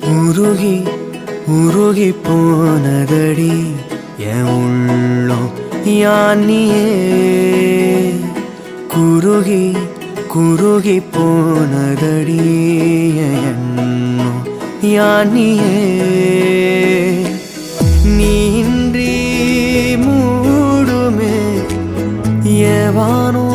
உருகி உருகி போனதடி என் உள்ளம் யானியே குருகி குருகி போனதடி என் எண்ணம் யானியே நீன்றி மூடுமே ஏவானோ